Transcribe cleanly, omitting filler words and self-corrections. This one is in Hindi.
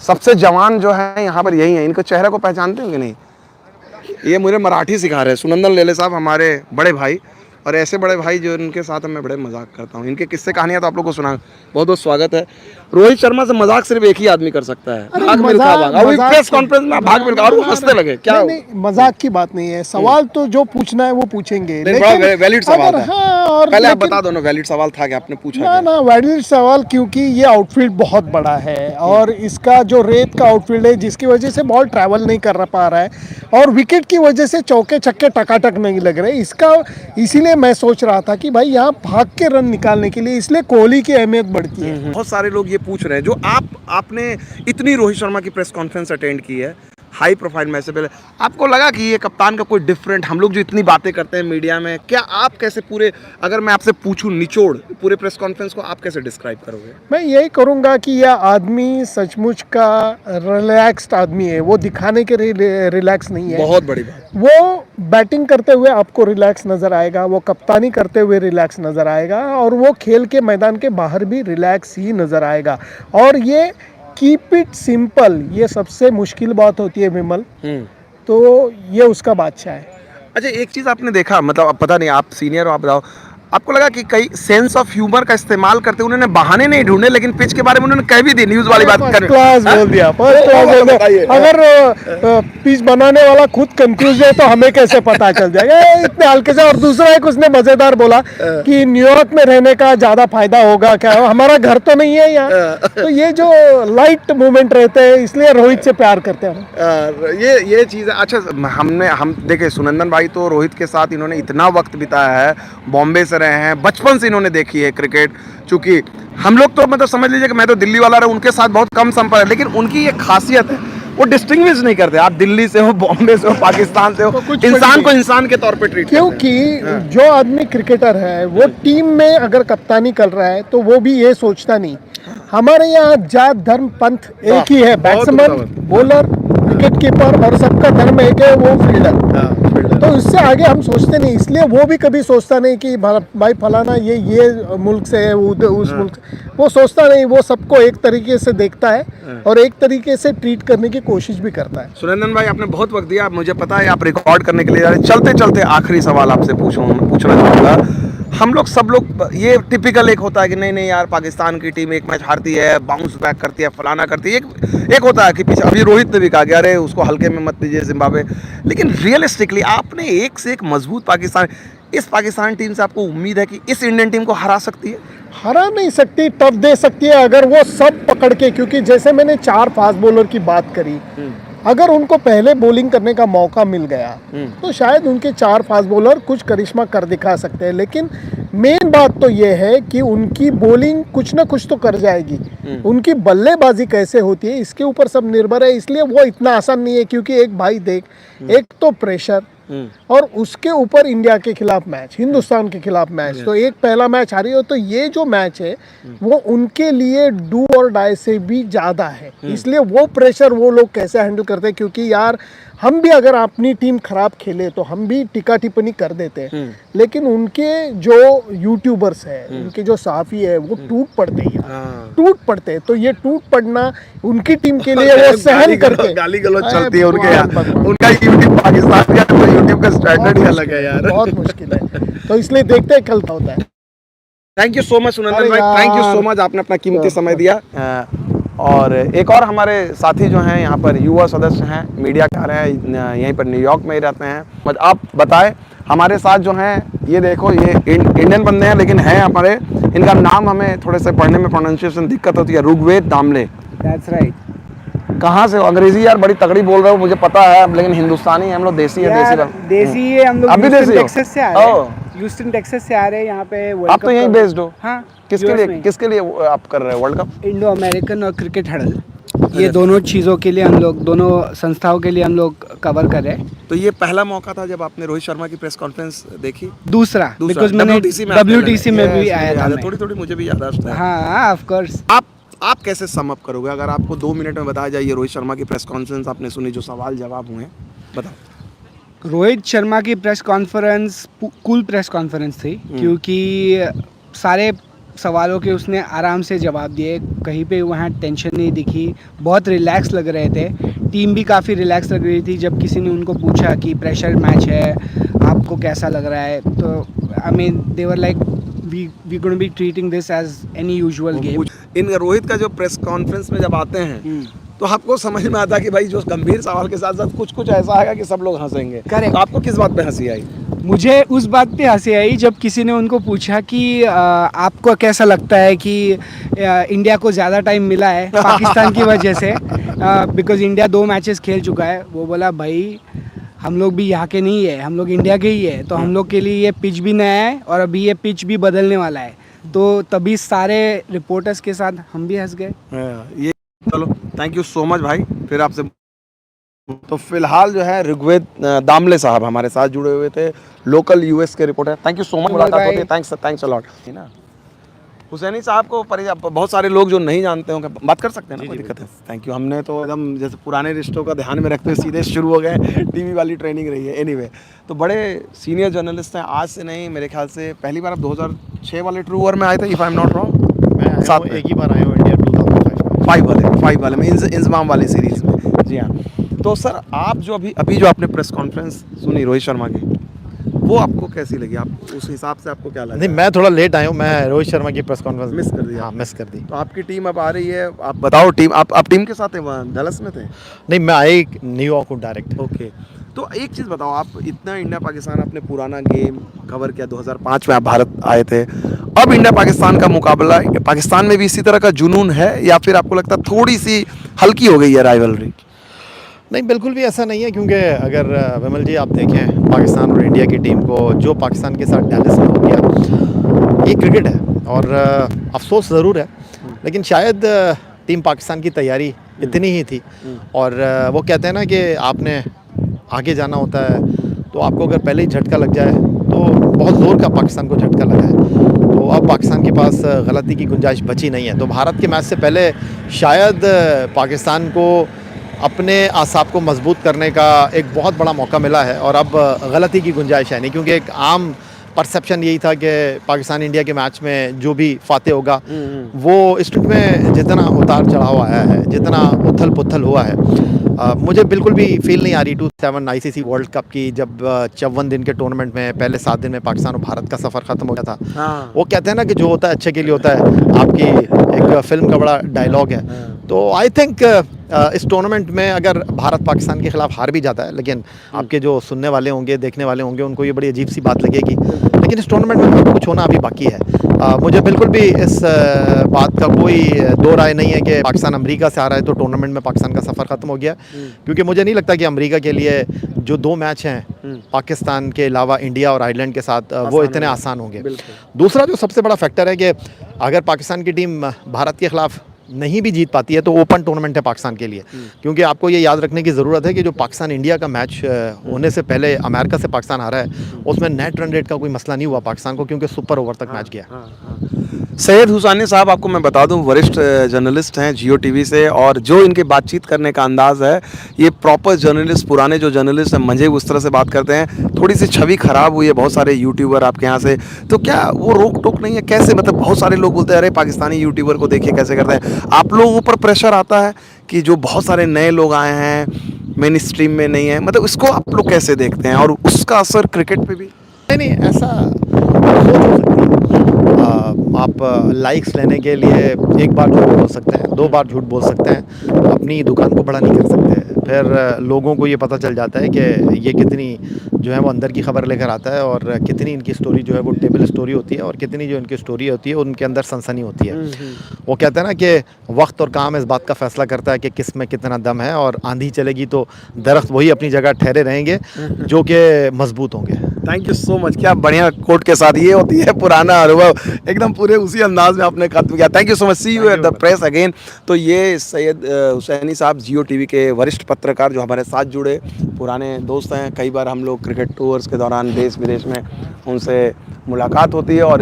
सबसे जवान जो है यहाँ पर यही है। इनके चेहरे को पहचानते हो कि नहीं? ये मुझे मराठी सिखा रहे हैं सुनंदन लेले साहब, हमारे बड़े भाई। और ऐसे बड़े भाई जो इनके साथ मैं बड़े मजाक करता हूँ। इनके किस्से कहानियाँ तो आप लोग को सुना। बहुत बहुत स्वागत है। रोहित शर्मा से मजाक सिर्फ एक ही आदमी कर सकता है, भाग मिल्खा भाग। अभी प्रेस कॉन्फ्रेंस में भाग मिल्खा, और वो हंसने लगे। क्या नहीं, मजाक की बात नहीं है, सवाल तो जो पूछना है वो पूछेंगे, लेकिन वैलिड सवाल है। हाँ, और पहले आप बता दो ना, वैलिड सवाल था कि आपने पूछा ना वैलिड सवाल, क्योंकि ये आउटफील्ड बहुत बड़ा है और इसका जो रेत का आउटफील्ड है जिसकी वजह से बॉल ट्रैवल नहीं कर पा रहा है और विकेट की वजह से चौके छक्के टकाटक नहीं लग रहे इसका। इसीलिए मैं सोच रहा था कि भाई यहाँ भाग के रन निकालने के लिए इसलिए कोहली की अहमियत बढ़ती है। बहुत सारे लोग ये पूछ रहे हैं, जो आपने इतनी रोहित शर्मा की प्रेस कॉन्फ्रेंस अटेंड की है, हाई प्रोफाइल मैच से पहले, आपको लगा कि ये कप्तान का कोई डिफरेंट, हम लोग जो इतनी बातें करते हैं मीडिया में, क्या आप कैसे पूरे, अगर मैं आपसे पूछूं निचोड़ पूरे प्रेस कॉन्फ्रेंस को आप कैसे डिस्क्राइब करोगे? मैं यही करूंगा कि यह आदमी सचमुच का रिलैक्स्ड आदमी है, वो दिखाने के लिए रिलैक्स नहीं है। बहुत बड़ी बात। वो बैटिंग करते हुए आपको रिलैक्स नज़र आएगा, वो कप्तानी करते हुए रिलैक्स नज़र आएगा और वो खेल के मैदान के बाहर भी रिलैक्स ही नज़र आएगा। और ये कीप इट सिंपल, ये सबसे मुश्किल बात होती है विमल, तो ये उसका बादशाह है। अच्छा, एक चीज़ आपने देखा, मतलब अब पता नहीं, आप सीनियर हो, आप बताओ, आपको लगा कि कई सेंस ऑफ ह्यूमर का इस्तेमाल करते उन्होंने बहाने नहीं ढूंढे, लेकिन पिच के बारे में उन्होंने कह भी दी, न्यूज़ वाली बात कर क्लास बोल दिया, फर्स्ट क्लास बोल दिया। अगर पिच बनाने वाला खुद कंफ्यूज है तो हमें कैसे पता चल जाएगा इतने हल्के से। और दूसरा एक उसने मजेदार बोला कि न्यूयॉर्क में रहने का ज्यादा फायदा होगा क्या, हमारा घर तो नहीं है यहाँ। तो ये जो लाइट मूवमेंट रहते हैं इसलिए रोहित से प्यार करते हैं ये चीज़ है। अच्छा, हम देखे सुनंदन भाई तो रोहित के साथ इन्होंने इतना वक्त बिताया है, बॉम्बे से रहे हैं, बचपन से इन्होंने देखी है क्रिकेट। चूंकि हम लोग तो मतलब समझ लीजिए कि मैं तो दिल्ली वाला रहा, उनके साथ बहुत कम संपर्क है, लेकिन उनकी ये खासियत है, वो डिस्टिंग्विश नहीं करते, आप दिल्ली से हो, बॉम्बे से हो, पाकिस्तान से हो, तो इंसान को इंसान के तौर पे ट्रीट करते हैं। क्योंकि जो आदमी क्रिकेटर है वो टीम में अगर कप्तानी कर रहा है तो वो भी ये सोचता नहीं। हमारे यहाँ जात धर्म पंथ एक ही है, बैट्समैन, बॉलर, विकेट कीपर, और सबका धर्म एक है, वो फील्डर। तो इससे आगे हम सोचते नहीं, इसलिए वो भी कभी सोचता नहीं कि भाई फलाना ये मुल्क से है, उस मुल्क से। वो सोचता नहीं, वो सबको एक तरीके से देखता है और एक तरीके से ट्रीट करने की कोशिश भी करता है। सुनंदन भाई, आपने बहुत वक्त दिया, मुझे पता है आप रिकॉर्ड करने के लिए जा रहे हैं। चलते चलते आखिरी सवाल आपसे पूछना चाहूँगा। हम लोग सब लोग, ये टिपिकल एक होता है कि नहीं यार पाकिस्तान की टीम एक मैच हारती है, बाउंस बैक करती है, फलाना करती है, एक होता है कि पीछे, अभी रोहित ने भी कहा कि अरे उसको हल्के में मत लीजिए जिम्बाब्वे। लेकिन रियलिस्टिकली आपने एक से एक मजबूत पाकिस्तान, इस पाकिस्तान टीम से आपको उम्मीद है कि इस इंडियन टीम को हरा सकती है? हरा नहीं सकती, टफ दे सकती है अगर वो सब पकड़ के, क्योंकि जैसे मैंने 4 फास्ट बॉलर की बात करी, अगर उनको पहले बॉलिंग करने का मौका मिल गया तो शायद उनके 4 फास्ट बॉलर कुछ करिश्मा कर दिखा सकते हैं। लेकिन मेन बात तो ये है कि उनकी बॉलिंग कुछ ना कुछ तो कर जाएगी, उनकी बल्लेबाजी कैसे होती है इसके ऊपर सब निर्भर है। इसलिए वो इतना आसान नहीं है, क्योंकि एक भाई देख, एक तो प्रेशर और उसके ऊपर इंडिया के खिलाफ मैच, हिंदुस्तान के खिलाफ मैच, तो एक पहला मैच हारी हो, तो ये जो मैच है वो उनके लिए डू और डाई से भी ज़्यादा है। इसलिए वो प्रेशर वो लोग कैसे हैंडल करते हैं, क्योंकि यार हम भी अगर अपनी टीम खराब खेले तो हम भी टिक्का टिप्पणी कर देते हैं, लेकिन उनके जो यूट्यूबर्स है, उनके जो साफी है, वो टूट पड़ते हैं, टूट पड़ते हैं। तो ये टूट पड़ना उनकी टीम के लिए वो सहन करके गाली गलौज चलती है उनके यहाँ, उनका यूट्यूब पाकिस्तान का यूट्यूब का स्टैंडर्ड ही अलग है यार, बहुत मुश्किल है। तो इसलिए देखते हैं कल क्या होता है। Thank you so much Sunandan भाई, थैंक यू सो मच, आपने अपना कीमती समय दिया। और एक और हमारे साथी जो हैं यहाँ पर युवा सदस्य हैं, मीडिया के आ रहे हैं, यहीं पर न्यूयॉर्क में ही रहते हैं। आप बताएं हमारे साथ जो हैं, ये देखो, ये इंडियन बंदे हैं लेकिन हैं हमारे, इनका नाम हमें थोड़े से पढ़ने में प्रोनाउंसिएशन दिक्कत होती है, ऋग्वेद दामले। That's right. कहाँ से हो? अंग्रेजी यार बड़ी तगड़ी बोल रहे हो, मुझे पता है, लेकिन हिंदुस्तानी है हम लोग, देसी है, देसी है हम लोग, अभी देसी टेक्सास से आ रहे हैं, ह्यूस्टन टेक्सास से आ रहे हैं यहाँ पे। आप तो यहीं बेस्ड हो? हाँ। किसके लिए आप कर रहे हो वर्ल्ड कप? इंडो अमेरिकन और क्रिकेट हडल, ये दोनों चीज़ों के लिए हम लोग, दोनों संस्थाओं के लिए हम लोग कवर कर रहे हैं। तो ये पहला मौका था जब आपने रोहित शर्मा की प्रेस कॉन्फ्रेंस देखी? दूसरा, बिकॉज मैंने WTC में भी आया था, थोड़ी मुझे भी याद है। हाँ, ऑफ कोर्स। आप कैसे सम अप करोगे, अगर आपको 2 मिनट में बताया जाए, रोहित शर्मा की प्रेस कॉन्फ्रेंस आपने सुनी, जो सवाल जवाब हुए, बताओ। रोहित शर्मा की press conference cool press conference थी, क्योंकि सारे सवालों के उसने आराम से जवाब दिए, कहीं पे वहाँ टेंशन नहीं दिखी, बहुत रिलैक्स लग रहे थे। टीम भी काफ़ी रिलैक्स लग रही थी। जब किसी ने उनको पूछा कि प्रेशर मैच है, आपको कैसा लग रहा है, तो I mean they were like we gonna be treating this as any usual game. इन रोहित का जो प्रेस कॉन्फ्रेंस में जब आते हैं तो आपको समझ में आता कि भाई जो गंभीर सवाल के साथ साथ कुछ कुछ ऐसा आएगा कि सब लोग हंसेंगे। Correct. तो आपको किस बात पे हंसी आई? मुझे उस बात पे हंसी आई जब किसी ने उनको पूछा कि आपको कैसा लगता है कि इंडिया को ज़्यादा टाइम मिला है पाकिस्तान की वजह से, बिकॉज इंडिया 2 मैचेस खेल चुका है। वो बोला भाई हम लोग भी यहाँ के नहीं है, हम लोग इंडिया के ही है, तो हम लोग के लिए ये पिच भी नया है और अभी ये पिच भी बदलने वाला है। तो तभी सारे रिपोर्टर्स के साथ हम भी हंस गए। ये चलो, थैंक यू सो मच भाई। फिर आपसे तो फिलहाल जो है ऋग्वेद दामले साहब हमारे साथ जुड़े हुए थे, लोकल यूएस के reporter. Thank you so much, मुलाकात होती है। Thanks a lot. ना हुसैनी साहब को बहुत सारे लोग जो नहीं जानते होंगे, बात कर सकते हैं ना, कोई दिक्कत है? Thank you. हमने तो एकदम जैसे पुराने रिश्तों का ध्यान में रखते हुए सीधे शुरू हो गए, टीवी वाली ट्रेनिंग रही है। एनीवे, तो बड़े सीनियर जर्नलिस्ट हैं, आज से नहीं मेरे ख्याल से पहली बार आप 2006 वाले ट्रू ओवर में आए थे, if I am not wrong. मैं साथ में एक ही बार आया हूँ इंडिया 2005 5 वाले में इंजमाम वाली सीरीज में। जी हाँ। तो सर आप जो अभी जो आपने प्रेस कॉन्फ्रेंस सुनी रोहित शर्मा की, वो आपको कैसी लगी? आप उस हिसाब से आपको क्या लगा? नहीं, मैं थोड़ा लेट आया हूँ। मैं रोहित शर्मा की प्रेस कॉन्फ्रेंस मिस कर दिया? हाँ, मिस कर दी। तो आपकी टीम अब आ रही है, आप बताओ टीम, आप टीम के साथ हैं, वहाँ डलस में थे? नहीं, मैं आया न्यूयॉर्क हूँ डायरेक्ट। ओके, तो एक चीज़ बताओ, आप इतना इंडिया पाकिस्तान आपने पुराना गेम कवर किया, 2005 में आप भारत आए थे, अब इंडिया पाकिस्तान का मुकाबला, पाकिस्तान में भी इसी तरह का जुनून है या फिर आपको लगता है थोड़ी सी हल्की हो गई है राइवलरी? नहीं, बिल्कुल भी ऐसा नहीं है, क्योंकि अगर विमल जी आप देखें पाकिस्तान और इंडिया की टीम को, जो पाकिस्तान के साथ डैलस में हो गया, ये क्रिकेट है और अफसोस ज़रूर है, लेकिन शायद टीम पाकिस्तान की तैयारी इतनी ही थी। और वो कहते हैं ना कि आपने आगे जाना होता है, तो आपको अगर पहले ही झटका लग जाए तो बहुत ज़ोर का पाकिस्तान को झटका लगा है, तो अब पाकिस्तान के पास गलती की गुंजाइश बची नहीं है। तो भारत के मैच से पहले शायद पाकिस्तान को अपने आसाब को मजबूत करने का एक बहुत बड़ा मौका मिला है और अब गलती की गुंजाइश है नहीं, क्योंकि एक आम परसेप्शन यही था कि पाकिस्तान इंडिया के मैच में जो भी फाते होगा वो इस ट्रिप में जितना उतार चढ़ाव आया है, जितना उथल पुथल हुआ है, मुझे बिल्कुल भी फील नहीं आ रही 2007 आईसीसी वर्ल्ड कप की, जब 54 दिन के टूर्नामेंट में पहले 7 दिन में पाकिस्तान और भारत का सफ़र ख़त्म हो गया था। हाँ। वो कहते हैं ना कि जो होता है अच्छे के लिए होता है, आपकी एक फिल्म का बड़ा डायलॉग है। तो आई थिंक इस टूर्नामेंट में अगर भारत पाकिस्तान के खिलाफ हार भी जाता है, लेकिन आपके जो सुनने वाले होंगे, देखने वाले होंगे, उनको ये बड़ी अजीब सी बात लगेगी, लेकिन इस टूर्नामेंट में बहुत कुछ होना अभी बाकी है। मुझे बिल्कुल भी इस बात का कोई दो राय नहीं है कि पाकिस्तान अमेरिका से आ रहा है तो टूर्नामेंट में पाकिस्तान का सफ़र ख़त्म हो गया, क्योंकि मुझे नहीं लगता कि अमेरिका के लिए जो 2 मैच हैं पाकिस्तान के अलावा इंडिया और आयरलैंड के साथ वो इतने आसान होंगे। दूसरा जो सबसे बड़ा फैक्टर है कि अगर पाकिस्तान की टीम भारत के खिलाफ नहीं भी जीत पाती है तो ओपन टूर्नामेंट है पाकिस्तान के लिए, क्योंकि आपको ये याद रखने की ज़रूरत है कि जो पाकिस्तान इंडिया का मैच होने से पहले अमेरिका से पाकिस्तान आ रहा है, उसमें नेट रन रेट का कोई मसला नहीं हुआ पाकिस्तान को, क्योंकि सुपर ओवर तक मैच गया। सैयद हुसैनी साहब, आपको मैं बता दूं, वरिष्ठ जर्नलिस्ट हैं जियो टीवी से, और जो इनके बातचीत करने का अंदाज़ है, ये प्रॉपर जर्नलिस्ट, पुराने जो जर्नलिस्ट हैं मंझे उस तरह से बात करते हैं। थोड़ी सी छवि ख़राब हुई है बहुत सारे यूट्यूबर आपके यहाँ से, तो क्या वो रोक टोक नहीं है? कैसे, मतलब बहुत सारे लोग बोलते हैं अरे पाकिस्तानी यूट्यूबर को देखिए कैसे करते हैं। आप लोगों पर प्रेशर आता है कि जो बहुत सारे नए लोग आए हैं, मेन स्ट्रीम में नहीं है, मतलब इसको आप लोग कैसे देखते हैं, और उसका असर क्रिकेट पे भी? नहीं, ऐसा सोच हो सकती है। आप लाइक्स लेने के लिए एक बार झूठ बोल सकते हैं, 2 बार झूठ बोल सकते हैं, अपनी दुकान को बड़ा नहीं कर सकते। फिर लोगों को ये पता चल जाता है कि ये कितनी जो है वो अंदर की खबर लेकर आता है, और कितनी इनकी स्टोरी जो है वो टेबल स्टोरी होती है, और कितनी जो इनकी स्टोरी होती है उनके अंदर सनसनी होती है। वो कहते हैं ना कि वक्त और काम इस बात का फैसला करता है कि किस में कितना दम है, और आंधी चलेगी तो दरख्त वही अपनी जगह ठहरे रहेंगे जो कि मजबूत होंगे। Thank you so much. क्या बढ़िया कोट के साथ, ये होती है पुराना अनुभव, एकदम पूरे उसी अंदाज में आपने खत्म किया। Thank you so much, see you at the press again. तो ये सैयद हुसैनी साहब जियो टीवी के वरिष्ठ पत्रकार जो हमारे साथ जुड़े, पुराने दोस्त हैं, कई बार हम लोग क्रिकेट टूर्स के दौरान देश विदेश में उनसे मुलाकात होती है, और